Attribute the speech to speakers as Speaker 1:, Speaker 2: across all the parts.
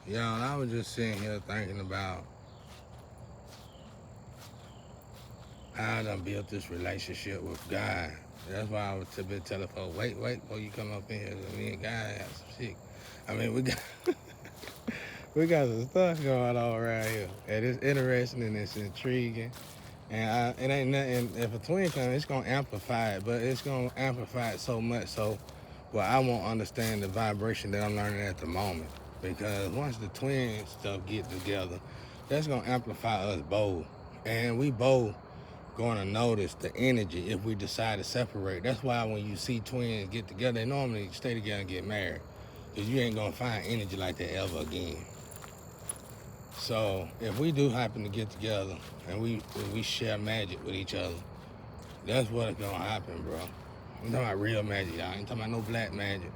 Speaker 1: Y'all, I was just sitting here thinking about how I done built this relationship with God. That's why I was been telling folks, wait, before you come up in here, me and God have some shit. I mean, we got some stuff going on around here, and it's interesting and it's intriguing. And it ain't nothing. If a twin comes, it's gonna amplify it, but it's gonna amplify it so much so, well, I won't understand the vibration that I'm learning at the moment. Because once the twin stuff get together, that's gonna amplify us both, and we both gonna notice the energy if we decide to separate. That's why when you see twins get together, they normally stay together and get married, because you ain't gonna find energy like that ever again. So if we do happen to get together and we share magic with each other, that's what's gonna happen, bro. I'm talking about real magic, y'all. I ain't talking about no black magic.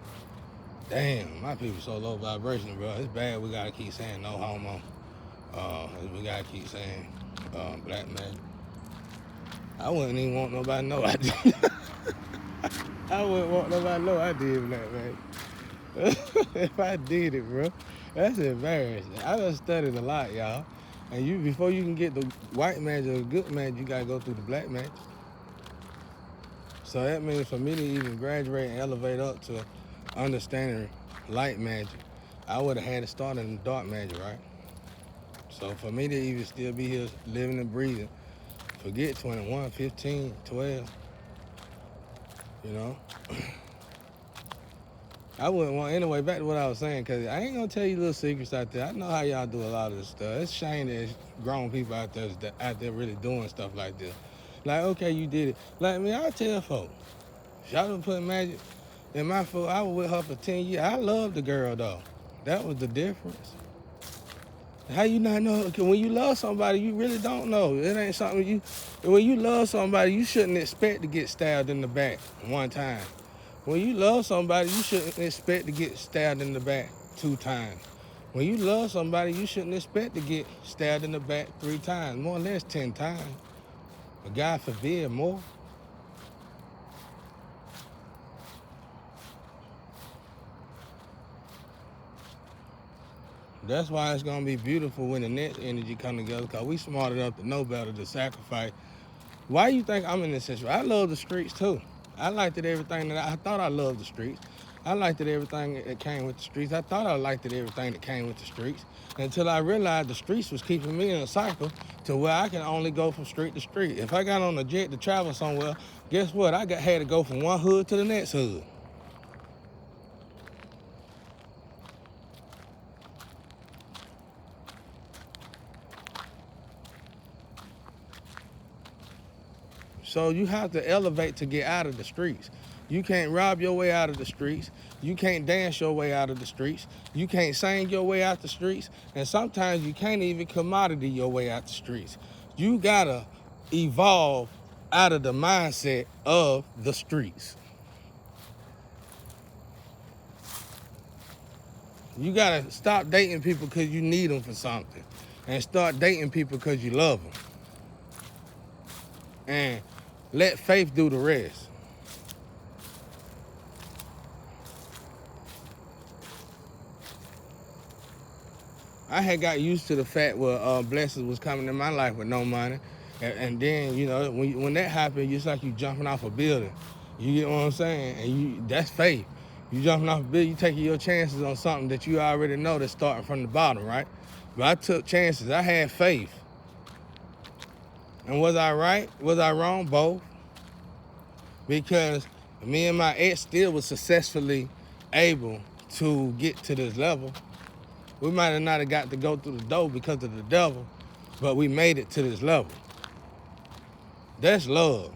Speaker 1: Damn, my people so low vibration, bro. It's bad. We gotta keep saying no homo. We gotta keep saying black magic. I wouldn't even want nobody to know I did. I wouldn't want nobody to know I did black magic. If I did it, bro, that's embarrassing. I done studied a lot, y'all. And before you can get the white magic or good magic, you gotta go through the black magic. So that means for me to even graduate and elevate up to understanding light magic, I would have had to start in dark magic, right? So for me to even still be here living and breathing, forget 21, 15, 12, you know? I wouldn't want, anyway, back to what I was saying, because I ain't going to tell you little secrets out there. I know how y'all do a lot of this stuff. It's a shame that there's grown people out there really doing stuff like this. Like, okay, you did it. Like me, I tell folks, y'all done put magic in my foot. I was with her for 10 years. I loved the girl, though. That was the difference. How you not know? Cause when you love somebody, you really don't know. It ain't something when you love somebody, you shouldn't expect to get stabbed in the back one time. When you love somebody, you shouldn't expect to get stabbed in the back 2 times. When you love somebody, you shouldn't expect to get stabbed in the back 3 times, more or less 10 times. But God forbid, more. That's why it's gonna be beautiful when the next energy come together, because we smart enough to know better to sacrifice. Why you think I'm in this situation? I love the streets too. I liked it everything that I thought I loved the streets. I liked it everything that came with the streets. I thought I liked it everything that came with the streets until I realized the streets was keeping me in a cycle to where I can only go from street to street. If I got on a jet to travel somewhere, guess what? Had to go from one hood to the next hood. So you have to elevate to get out of the streets. You can't rob your way out of the streets. You can't dance your way out of the streets. You can't sing your way out the streets. And sometimes you can't even commodity your way out the streets. You gotta evolve out of the mindset of the streets. You gotta stop dating people because you need them for something, and start dating people because you love them. And let faith do the rest. I had got used to the fact where blessings was coming in my life with no money. And then, you know, when that happened, it's like you jumping off a building. You get what I'm saying? And that's faith. You jumping off a building, you taking your chances on something that you already know that's starting from the bottom, right? But I took chances. I had faith. And was I right? Was I wrong? Both. Because me and my ex still was successfully able to get to this level. We might have not have got to go through the door because of the devil, but we made it to this level. That's love.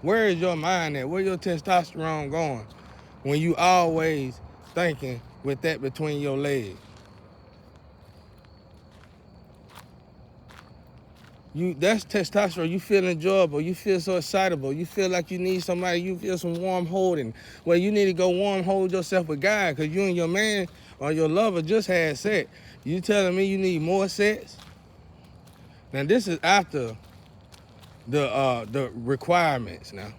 Speaker 1: Where is your mind at? Where your testosterone going when you always thinking with that between your legs? That's testosterone. You feel enjoyable. You feel so excitable. You feel like you need somebody. You feel some warm holding. Well, you need to go warm hold yourself with God, because you and your man or your lover just had sex. You telling me you need more sex? Now this is after the requirements now.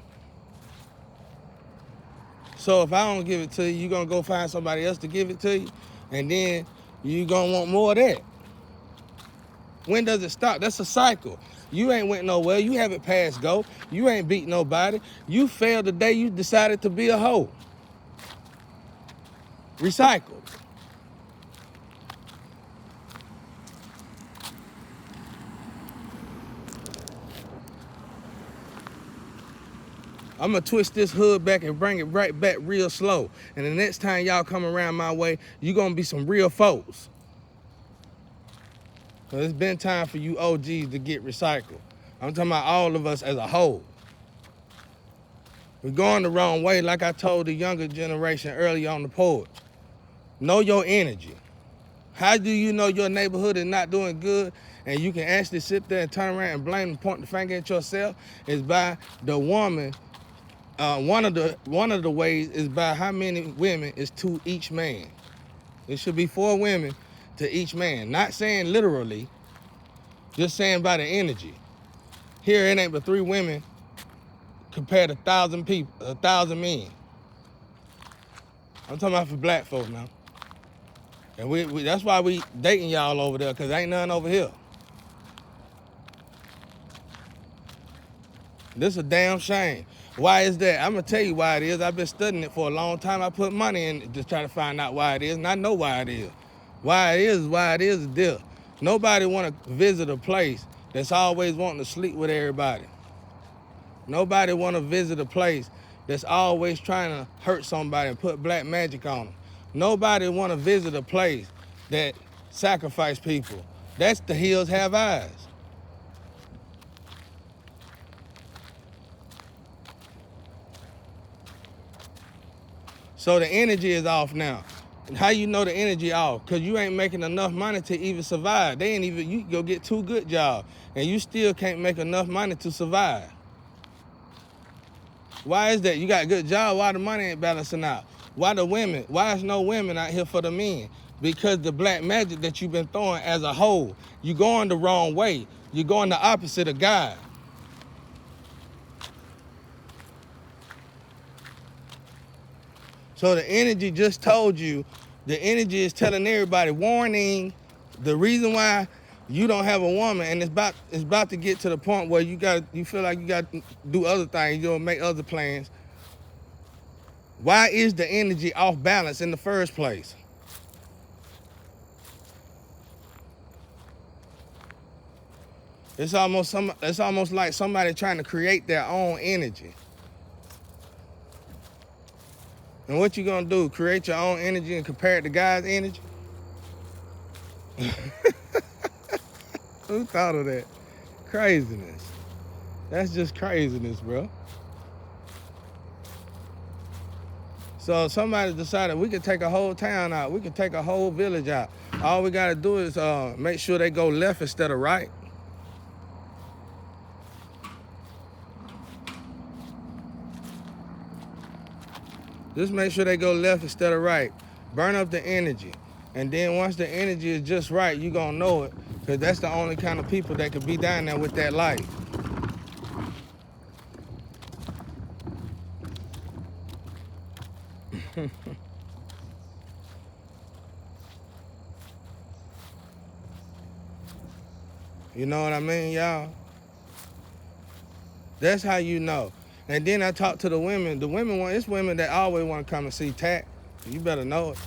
Speaker 1: So if I don't give it to you, you're gonna go find somebody else to give it to you, and then you gonna want more of that. When does it stop? That's a cycle. You ain't went nowhere. You haven't passed go. You ain't beat nobody. You failed the day you decided to be a hoe. Recycled. I'm gonna twist this hood back and bring it right back real slow. And the next time y'all come around my way, you gonna be some real folks. So it's been time for you OGs to get recycled. I'm talking about all of us as a whole. We're going the wrong way, like I told the younger generation earlier on the porch. Know your energy. How do you know your neighborhood is not doing good and you can actually sit there and turn around and blame and point the finger at yourself? Is by the woman. One of the ways is by how many women is to each man. It should be 4 women to each man. Not saying literally, just saying by the energy. Here it ain't but 3 women compared to 1,000 people, 1,000 men. I'm talking about for black folks now. And we that's why we dating y'all over there, because ain't none over here. This is a damn shame. Why is that? I'm going to tell you why it is. I've been studying it for a long time. I put money in it to try to find out why it is, and I know why it is. Why it is this. Nobody want to visit a place that's always wanting to sleep with everybody. Nobody want to visit a place that's always trying to hurt somebody and put black magic on them. Nobody want to visit a place that sacrifice people. That's the hills have eyes. So the energy is off now. And how you know the energy off? Because you ain't making enough money to even survive. You can go get 2 good jobs and you still can't make enough money to survive. Why is that? You got a good job, why the money ain't balancing out? Why is no women out here for the men? Because the black magic that you've been throwing as a whole, you're going the wrong way. You're going the opposite of God. So the energy just told you, the energy is telling everybody, warning, the reason why you don't have a woman, and it's about to get to the point where you feel like you got to do other things, you'll make other plans. Why is the energy off balance in the first place? It's almost like somebody trying to create their own energy. And what you gonna do? Create your own energy and compare it to God's energy? Who thought of that? Craziness. That's just craziness, bro. So somebody decided we could take a whole town out. We could take a whole village out. All we gotta do is make sure they go left instead of right. Just make sure they go left instead of right. Burn up the energy. And then once the energy is just right, you're going to know it. Because that's the only kind of people that can be down there with that light. You know what I mean, y'all? That's how you know. And then I talk to the women. It's women that always want to come and see Tat. You better know it.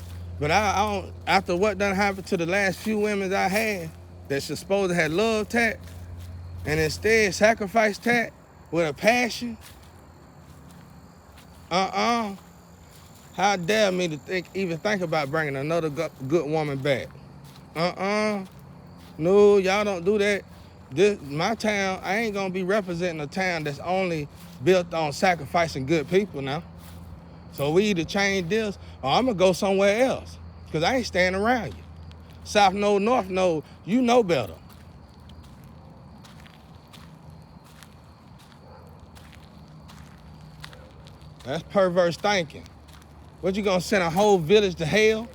Speaker 1: But I don't, after what done happened to the last few women I had that supposed to have loved Tat and instead sacrificed Tat with a passion, how dare me to even think about bringing another good woman back? No, y'all don't do that. My town, I ain't gonna be representing a town that's only built on sacrificing good people now. So we either change this or I'm gonna go somewhere else, because I ain't staying around you. South know, North know, you know better. That's perverse thinking. What, you gonna send a whole village to hell?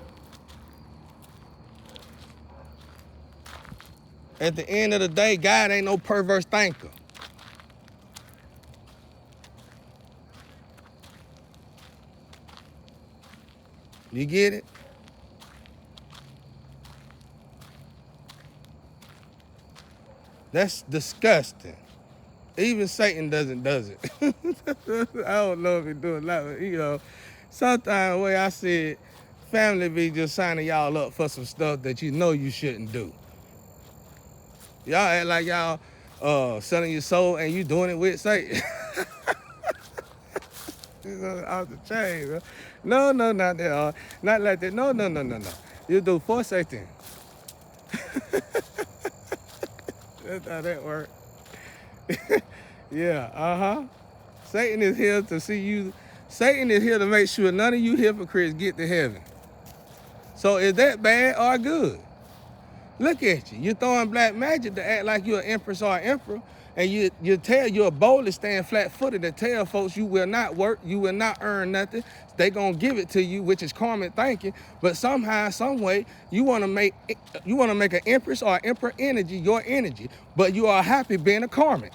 Speaker 1: At the end of the day, God ain't no perverse thinker. You get it? That's disgusting. Even Satan does it. I don't know if he do it like, sometimes the way I see it, family be just signing y'all up for some stuff that you know you shouldn't do. Y'all act like y'all selling your soul and you doing it with Satan. Off the chain, bro. No, not that. Not like that. No. You do for Satan. That's how that works. Yeah, Satan is here to see you. Satan is here to make sure none of you hypocrites get to heaven. So is that bad or good? Look at you. You're throwing black magic to act like you're an empress or an emperor, and you're boldly staying flat-footed and tell folks you will not work, you will not earn nothing. They gonna give it to you, which is karmic thinking. But somehow, some way, you wanna make an empress or an emperor energy your energy, but you are happy being a karmic.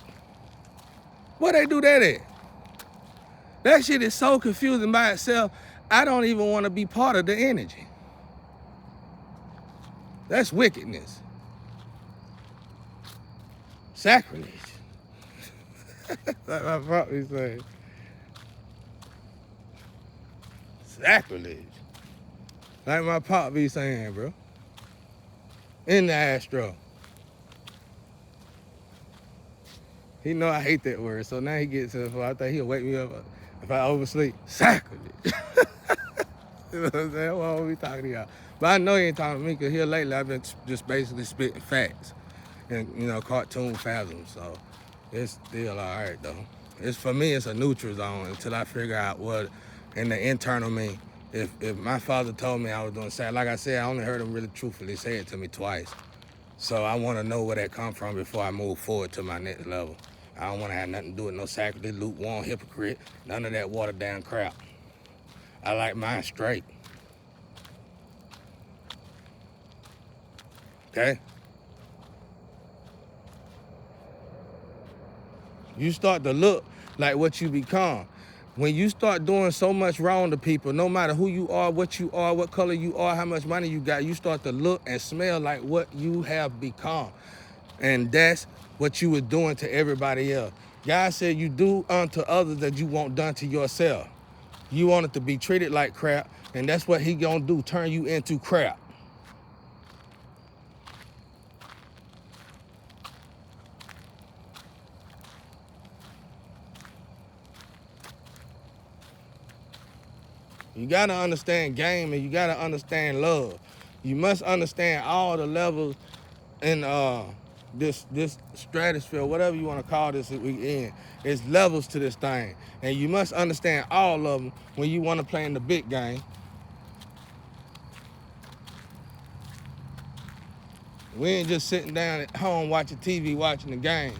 Speaker 1: Where they do that at? That shit is so confusing by itself. I don't even want to be part of the energy. That's wickedness. Sacrilege. Like my pop be saying. Sacrilege. Like my pop be saying, bro. In the astro. He know I hate that word, so now he gets to the point. I think he'll wake me up if I oversleep. Sacrilege. You know what I'm saying? What are we talking to y'all? But I know he ain't talking to me because here lately I've been just basically spitting facts and, cartoon fathom. So it's still all right, though. For me, it's a neutral zone until I figure out what in the internal me. If my father told me I was doing sad, like I said, I only heard him really truthfully say it to me twice. So I want to know where that come from before I move forward to my next level. I don't want to have nothing to do with no sacrilege, lukewarm, hypocrite, none of that watered down crap. I like mine straight. Okay? You start to look like what you become. When you start doing so much wrong to people, no matter who you are, what color you are, how much money you got, you start to look and smell like what you have become. And that's what you were doing to everybody else. God said you do unto others that you want done to yourself. You want it to be treated like crap, and that's what he gonna do, turn you into crap. You gotta understand game and you gotta understand love. You must understand all the levels in this stratosphere, whatever you want to call this that we in. It's levels to this thing. And you must understand all of them when you want to play in the big game. We ain't just sitting down at home watching TV, watching the game.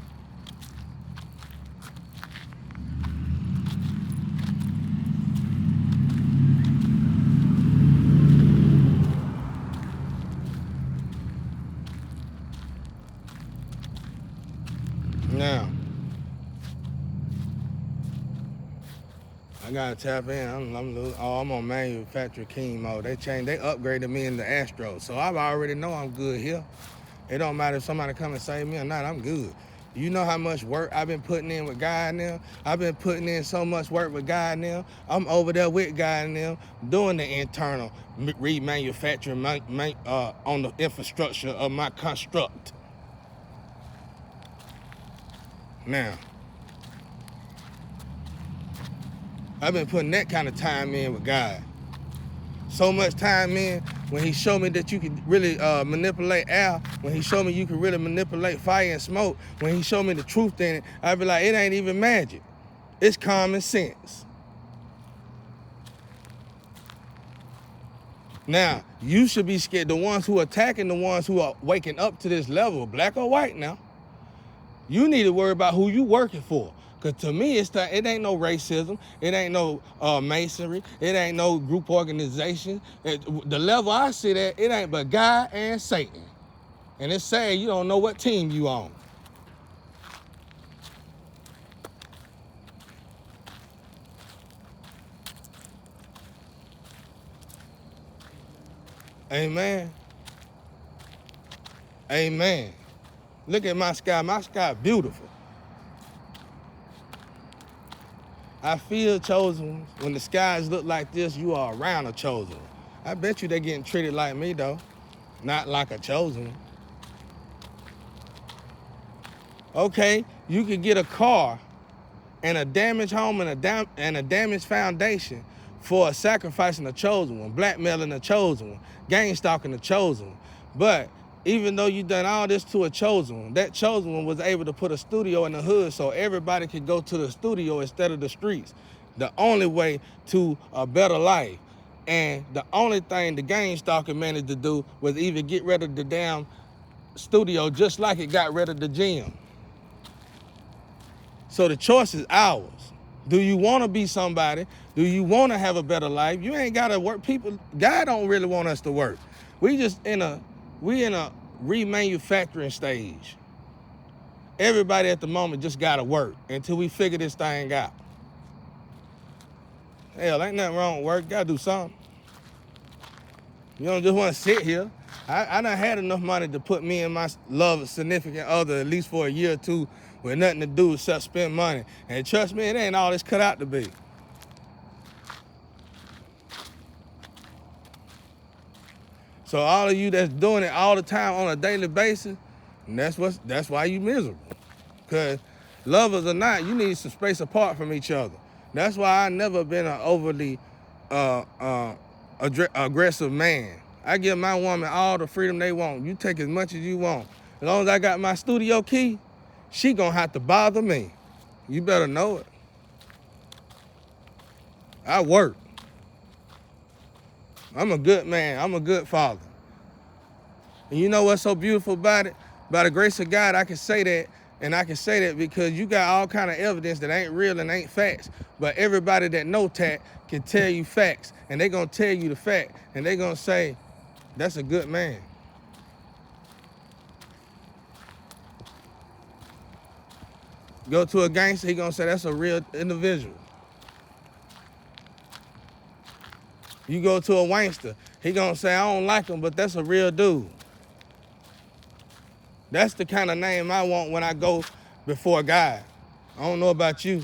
Speaker 1: Now, I gotta tap in. I'm on manufacturer king mode. They upgraded me in the Astro, so I already know I'm good here. It don't matter if somebody come and save me or not. I'm good. You know how much work I've been putting in with God now? I've been putting in so much work with God now. I'm over there with God now, doing the internal remanufacturing on the infrastructure of my construct. Now, I've been putting that kind of time in with God. So much time in when he showed me that you could really manipulate air, when he showed me you could really manipulate fire and smoke, when he showed me the truth in it, I'd be like, it ain't even magic. It's common sense. Now, you should be scared. The ones who are attacking the ones who are waking up to this level, black or white now, you need to worry about who you working for. Because to me, it ain't no racism. It ain't no masonry. It ain't no group organization. The level I sit at, it ain't but God and Satan. And it's saying you don't know what team you on. Amen. Amen. Look at my sky. My sky beautiful. I feel chosen ones. When the skies look like this, you are around a chosen one. I bet you they getting treated like me, though. Not like a chosen one. Okay, you could get a car and a damaged home and a damaged foundation for sacrificing a chosen one, blackmailing a chosen one, gang stalking a chosen one. But even though you done all this to a chosen one, that chosen one was able to put a studio in the hood so everybody could go to the studio instead of the streets. The only way to a better life. And the only thing the gang stalker managed to do was either get rid of the damn studio just like it got rid of the gym. So the choice is ours. Do you want to be somebody? Do you want to have a better life? You ain't got to work. People, God don't really want us to work. We in a remanufacturing stage. Everybody at the moment just got to work until we figure this thing out. Hell, ain't nothing wrong with work. Got to do something. You don't just want to sit here. I done had enough money to put me and my love significant other at least for a year or two with nothing to do except spend money. And trust me, it ain't all it's cut out to be. So all of you that's doing it all the time on a daily basis, and that's why you miserable. Because lovers or not, you need some space apart from each other. That's why I never been an overly aggressive man. I give my woman all the freedom they want. You take as much as you want. As long as I got my studio key, she gonna have to bother me. You better know it. I work. I'm a good man. I'm a good father. And you know what's so beautiful about it? By the grace of God, I can say that, and I can say that because you got all kind of evidence that ain't real and ain't facts. But everybody that know Tat can tell you facts, and they gonna tell you the fact, and they gonna say, that's a good man. Go to a gangster, he gonna say that's a real individual. You go to a wankster, he gonna say I don't like him, but that's a real dude. That's the kind of name I want when I go before God. I don't know about you.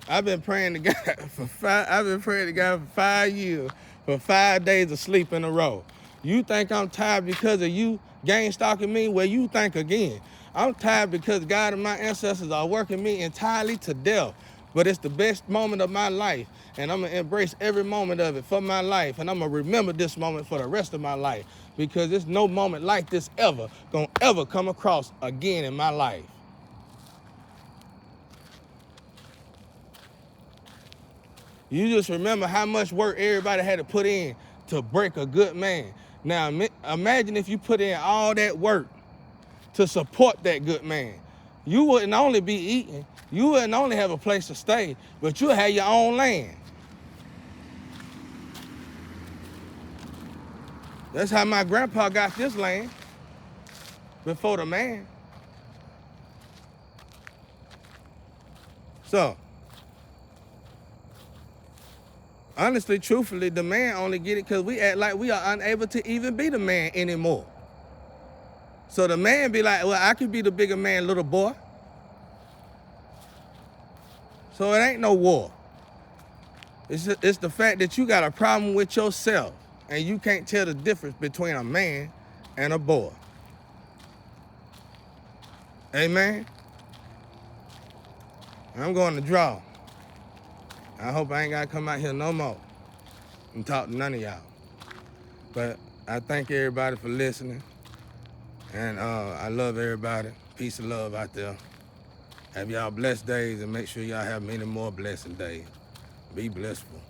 Speaker 1: I've been praying to God for 5 years for 5 days of sleep in a row. You think I'm tired because of you gang stalking me? Well, you think again. I'm tired because God and my ancestors are working me entirely to death. But it's the best moment of my life, and I'm going to embrace every moment of it for my life, and I'm going to remember this moment for the rest of my life because there's no moment like this ever going to ever come across again in my life. You just remember how much work everybody had to put in to break a good man. Now, imagine if you put in all that work to support that good man. You wouldn't only be eating, you wouldn't only have a place to stay, but you'll have your own land. That's how my grandpa got this land before the man. So, honestly, truthfully, the man only get it because we act like we are unable to even be the man anymore. So the man be like, well, I could be the bigger man, little boy. So it ain't no war. It's the fact that you got a problem with yourself and you can't tell the difference between a man and a boy. Amen? I'm going to draw. I hope I ain't got to come out here no more and talk to none of y'all. But I thank everybody for listening. And I love everybody. Peace and love out there. Have y'all blessed days and make sure y'all have many more blessed days. Be blissful.